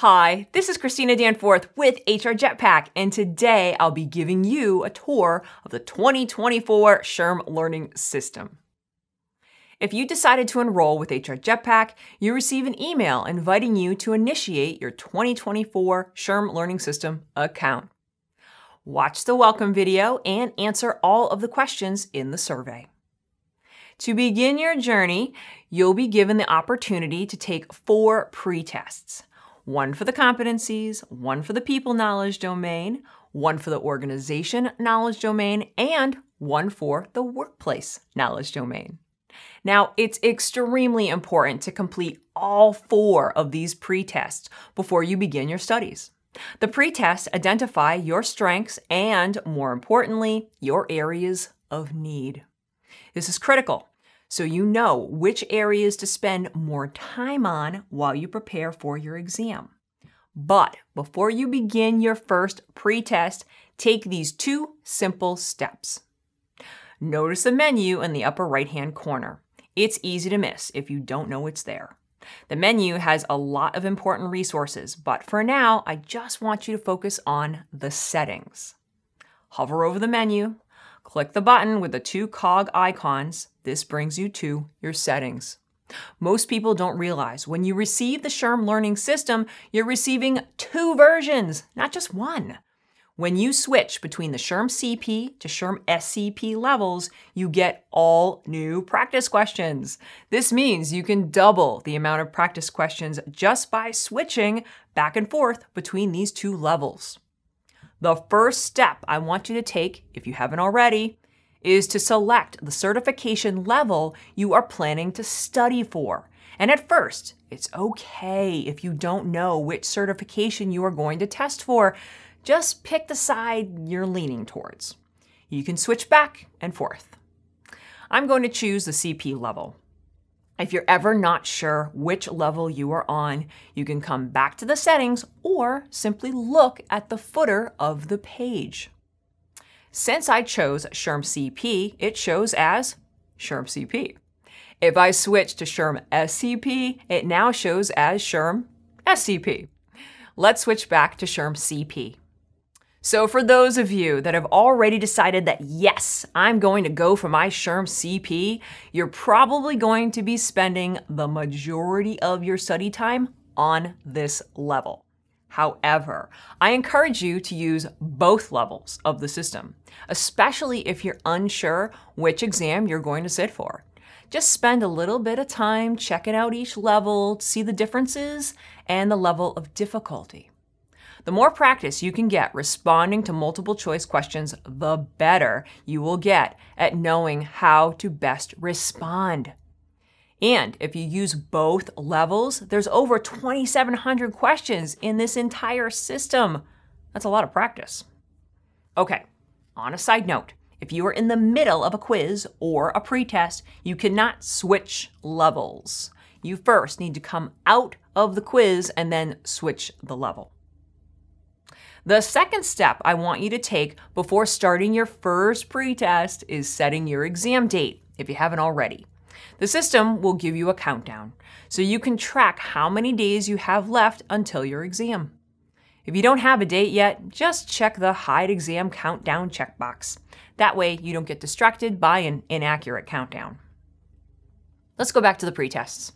Hi, this is Christina Danforth with HR Jetpack, and today I'll be giving you a tour of the 2024 SHRM Learning System. If you decided to enroll with HR Jetpack, you receive an email inviting you to initiate your 2024 SHRM Learning System account. Watch the welcome video and answer all of the questions in the survey. To begin your journey, you'll be given the opportunity to take 4 pre-tests. One for the competencies, one for the people knowledge domain, one for the organization knowledge domain, and one for the workplace knowledge domain. Now, it's extremely important to complete all 4 of these pre-tests before you begin your studies. The pre-tests identify your strengths and, more importantly, your areas of need. This is critical, so you know which areas to spend more time on while you prepare for your exam. But before you begin your first pre-test, take these 2 simple steps. Notice the menu in the upper right-hand corner. It's easy to miss if you don't know it's there. The menu has a lot of important resources, but for now, I just want you to focus on the settings. Hover over the menu, click the button with the 2 cog icons. This brings you to your settings. Most people don't realize when you receive the SHRM Learning System, you're receiving 2 versions, not just one. When you switch between the SHRM-CP to SHRM-SCP levels, you get all new practice questions. This means you can double the amount of practice questions just by switching back and forth between these 2 levels. The first step I want you to take, if you haven't already, is to select the certification level you are planning to study for. And at first, it's okay if you don't know which certification you are going to test for. Just pick the side you're leaning towards. You can switch back and forth. I'm going to choose the CP level. If you're ever not sure which level you are on, you can come back to the settings or simply look at the footer of the page. Since I chose SHRM-CP, it shows as SHRM-CP. If I switch to SHRM-SCP, it now shows as SHRM-SCP. Let's switch back to SHRM-CP. So for those of you that have already decided that, yes, I'm going to go for my SHRM-CP, you're probably going to be spending the majority of your study time on this level. However, I encourage you to use both levels of the system, especially if you're unsure which exam you're going to sit for. Just spend a little bit of time checking out each level to see the differences and the level of difficulty. The more practice you can get responding to multiple choice questions, the better you will get at knowing how to best respond. And if you use both levels, there's over 2,700 questions in this entire system. That's a lot of practice. Okay, on a side note, if you are in the middle of a quiz or a pretest, you cannot switch levels. You first need to come out of the quiz and then switch the level. The second step I want you to take before starting your first pretest is setting your exam date, if you haven't already. The system will give you a countdown, so you can track how many days you have left until your exam. If you don't have a date yet, just check the Hide Exam Countdown checkbox. That way you don't get distracted by an inaccurate countdown. Let's go back to the pretests.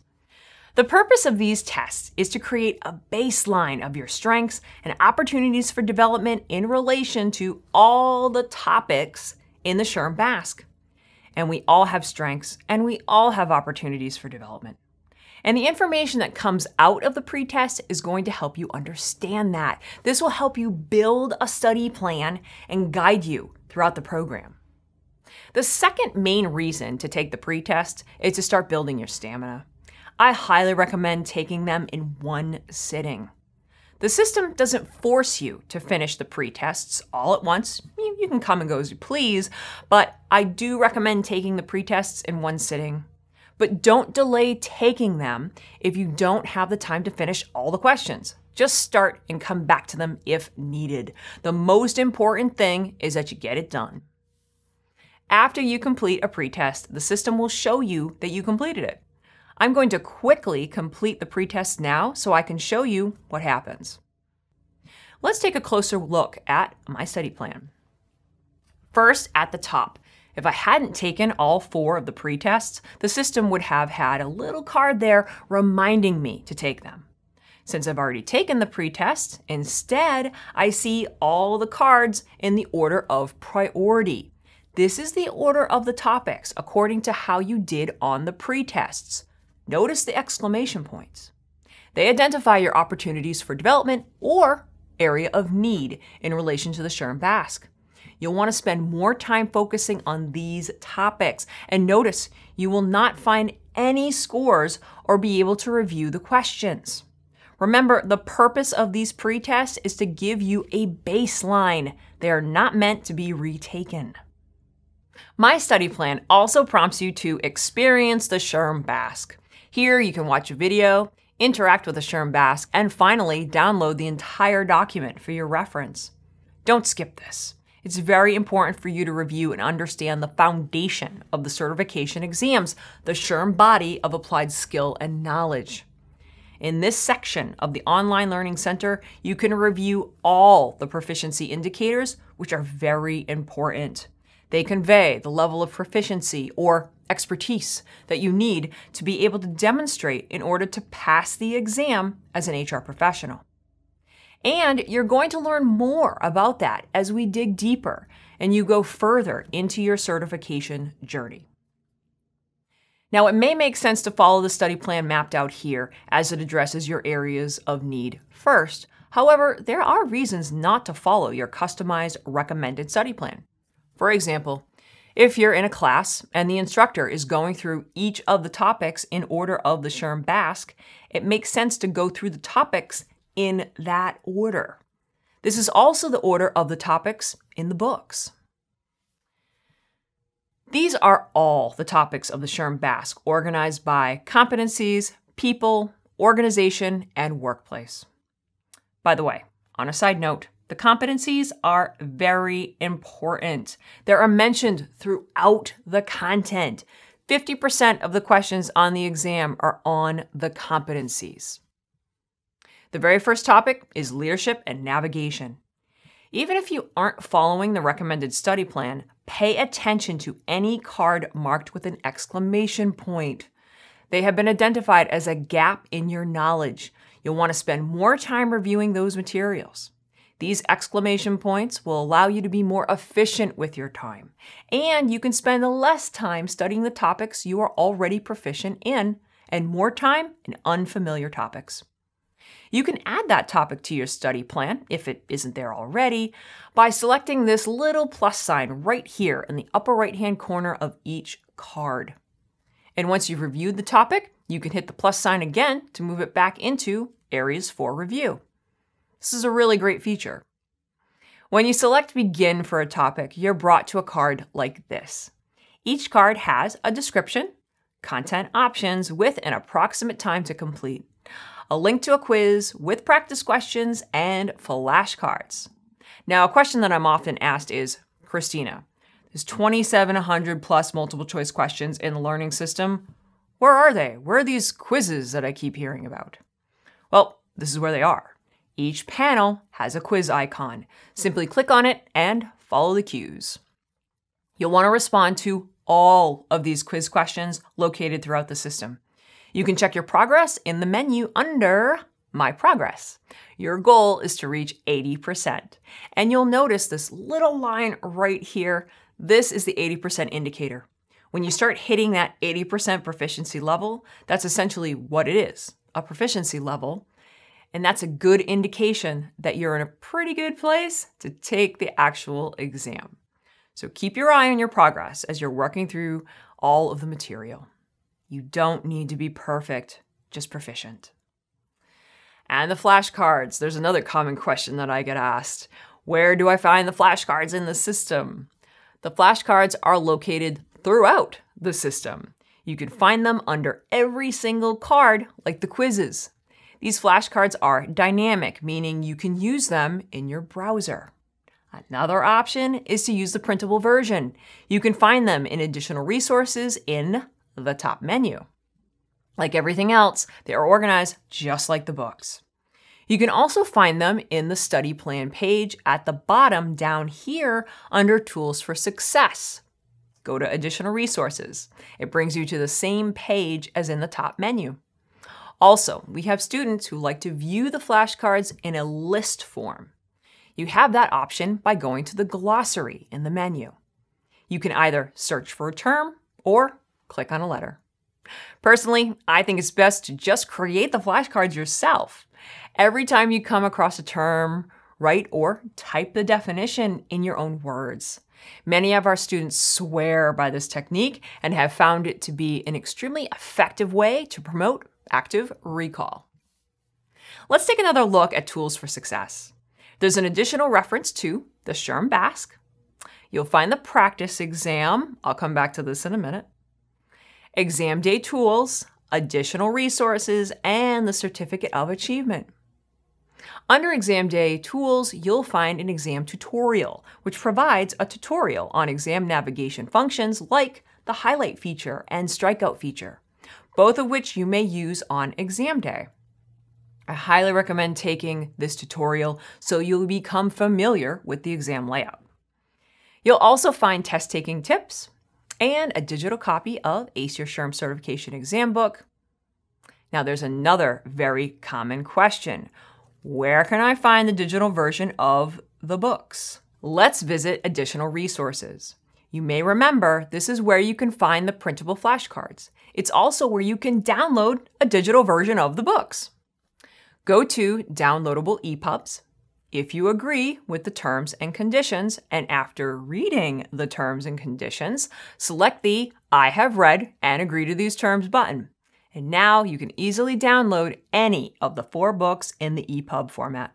The purpose of these tests is to create a baseline of your strengths and opportunities for development in relation to all the topics in the SHRM BASK. And we all have strengths, and we all have opportunities for development. And the information that comes out of the pretest is going to help you understand that. This will help you build a study plan and guide you throughout the program. The second main reason to take the pretest is to start building your stamina. I highly recommend taking them in one sitting. The system doesn't force you to finish the pretests all at once. You can come and go as you please, but I do recommend taking the pretests in one sitting. But don't delay taking them if you don't have the time to finish all the questions. Just start and come back to them if needed. The most important thing is that you get it done. After you complete a pretest, the system will show you that you completed it. I'm going to quickly complete the pretest now so I can show you what happens. Let's take a closer look at my study plan. First, at the top, if I hadn't taken all 4 of the pretests, the system would have had a little card there reminding me to take them. Since I've already taken the pretest, instead, I see all the cards in the order of priority. This is the order of the topics according to how you did on the pretests. Notice the exclamation points. They identify your opportunities for development or area of need in relation to the SHRM-BASK. You'll want to spend more time focusing on these topics. And notice, you will not find any scores or be able to review the questions. Remember, the purpose of these pretests is to give you a baseline. They are not meant to be retaken. My study plan also prompts you to experience the SHRM-BASK. Here you can watch a video, interact with the SHRM-BASK, and finally download the entire document for your reference. Don't skip this. It's very important for you to review and understand the foundation of the certification exams, the SHRM body of applied skill and knowledge. In this section of the Online Learning Center, you can review all the proficiency indicators, which are very important. They convey the level of proficiency or expertise that you need to be able to demonstrate in order to pass the exam as an HR professional. And you're going to learn more about that as we dig deeper and you go further into your certification journey. Now, it may make sense to follow the study plan mapped out here as it addresses your areas of need first. However, there are reasons not to follow your customized recommended study plan. For example, if you're in a class and the instructor is going through each of the topics in order of the SHRM-BASK, it makes sense to go through the topics in that order. This is also the order of the topics in the books. These are all the topics of the SHRM-BASK organized by competencies, people, organization, and workplace. By the way, on a side note, the competencies are very important. They are mentioned throughout the content. 50% of the questions on the exam are on the competencies. The very first topic is leadership and navigation. Even if you aren't following the recommended study plan, pay attention to any card marked with an exclamation point. They have been identified as a gap in your knowledge. You'll want to spend more time reviewing those materials. These exclamation points will allow you to be more efficient with your time, and you can spend less time studying the topics you are already proficient in and more time in unfamiliar topics. You can add that topic to your study plan, if it isn't there already, by selecting this little plus sign right here in the upper right-hand corner of each card. And once you've reviewed the topic, you can hit the plus sign again to move it back into areas for review. This is a really great feature. When you select Begin for a topic, you're brought to a card like this. Each card has a description, content options with an approximate time to complete, a link to a quiz with practice questions, and flashcards. Now, a question that I'm often asked is, Christina, there's 2,700 plus multiple choice questions in the learning system. Where are they? Where are these quizzes that I keep hearing about? Well, this is where they are. Each panel has a quiz icon. Simply click on it and follow the cues. You'll want to respond to all of these quiz questions located throughout the system. You can check your progress in the menu under My Progress. Your goal is to reach 80%. And you'll notice this little line right here. This is the 80% indicator. When you start hitting that 80% proficiency level, that's essentially what it is, a proficiency level. And that's a good indication that you're in a pretty good place to take the actual exam. So keep your eye on your progress as you're working through all of the material. You don't need to be perfect, just proficient. And the flashcards. There's another common question that I get asked. Where do I find the flashcards in the system? The flashcards are located throughout the system. You can find them under every single card, like the quizzes. These flashcards are dynamic, meaning you can use them in your browser. Another option is to use the printable version. You can find them in additional resources in the top menu. Like everything else, they are organized just like the books. You can also find them in the study plan page at the bottom down here under Tools for Success. Go to Additional Resources. It brings you to the same page as in the top menu. Also, we have students who like to view the flashcards in a list form. You have that option by going to the glossary in the menu. You can either search for a term or click on a letter. Personally, I think it's best to just create the flashcards yourself. Every time you come across a term, write or type the definition in your own words. Many of our students swear by this technique and have found it to be an extremely effective way to promote active recall. Let's take another look at Tools for Success. There's an additional reference to the SHRM BASK. You'll find the practice exam. I'll come back to this in a minute. Exam day tools, additional resources, and the certificate of achievement. Under exam day tools, you'll find an exam tutorial, which provides a tutorial on exam navigation functions like the highlight feature and strikeout feature, both of which you may use on exam day. I highly recommend taking this tutorial so you'll become familiar with the exam layout. You'll also find test-taking tips and a digital copy of ACE Your SHRM Certification Exam Book. Now there's another very common question. Where can I find the digital version of the books? Let's visit Additional Resources. You may remember this is where you can find the printable flashcards. It's also where you can download a digital version of the books. Go to Downloadable EPUBs. If you agree with the terms and conditions, and after reading the terms and conditions, select the I have read and agree to these terms button. And now you can easily download any of the 4 books in the EPUB format.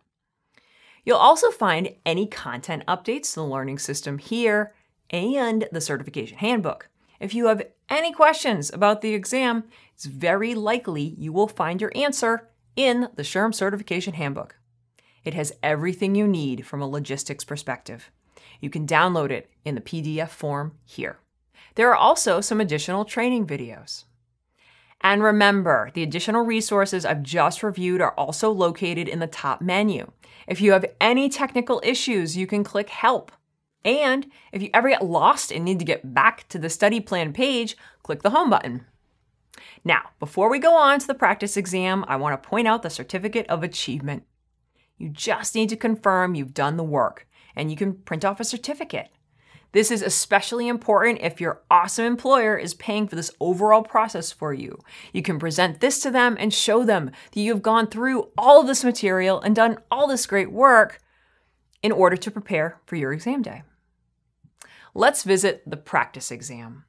You'll also find any content updates to the learning system here and the certification handbook. If you have any questions about the exam, it's very likely you will find your answer in the SHRM Certification Handbook. It has everything you need from a logistics perspective. You can download it in the PDF form here. There are also some additional training videos. And remember, the additional resources I've just reviewed are also located in the top menu. If you have any technical issues, you can click Help. And if you ever get lost and need to get back to the study plan page, click the Home button. Now, before we go on to the practice exam, I want to point out the Certificate of Achievement. You just need to confirm you've done the work, and you can print off a certificate. This is especially important if your awesome employer is paying for this overall process for you. You can present this to them and show them that you've gone through all of this material and done all this great work in order to prepare for your exam day. Let's visit the practice exam.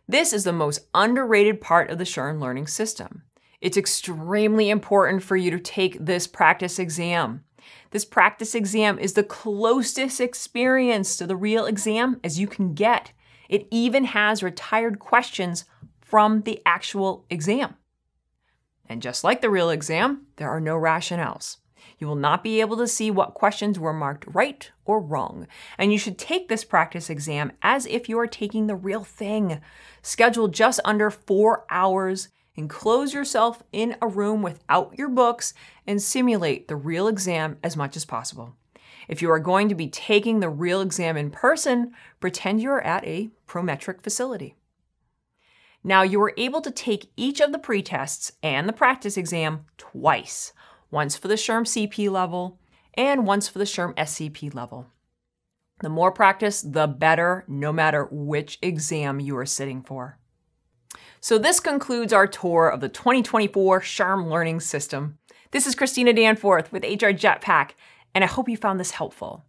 This is the most underrated part of the SHRM Learning System. It's extremely important for you to take this practice exam. This practice exam is the closest experience to the real exam as you can get. It even has retired questions from the actual exam. And just like the real exam, there are no rationales. You will not be able to see what questions were marked right or wrong. And you should take this practice exam as if you are taking the real thing. Schedule just under 4 hours. Enclose yourself in a room without your books and simulate the real exam as much as possible. If you are going to be taking the real exam in person, pretend you are at a Prometric facility. Now, you are able to take each of the pretests and the practice exam twice, once for the SHRM-CP level and once for the SHRM-SCP level. The more practice, the better, no matter which exam you are sitting for. So this concludes our tour of the 2024 SHRM Learning System. This is Christina Danforth with HR Jetpack, and I hope you found this helpful.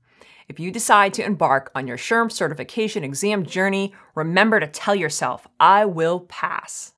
If you decide to embark on your SHRM certification exam journey, remember to tell yourself, I will pass.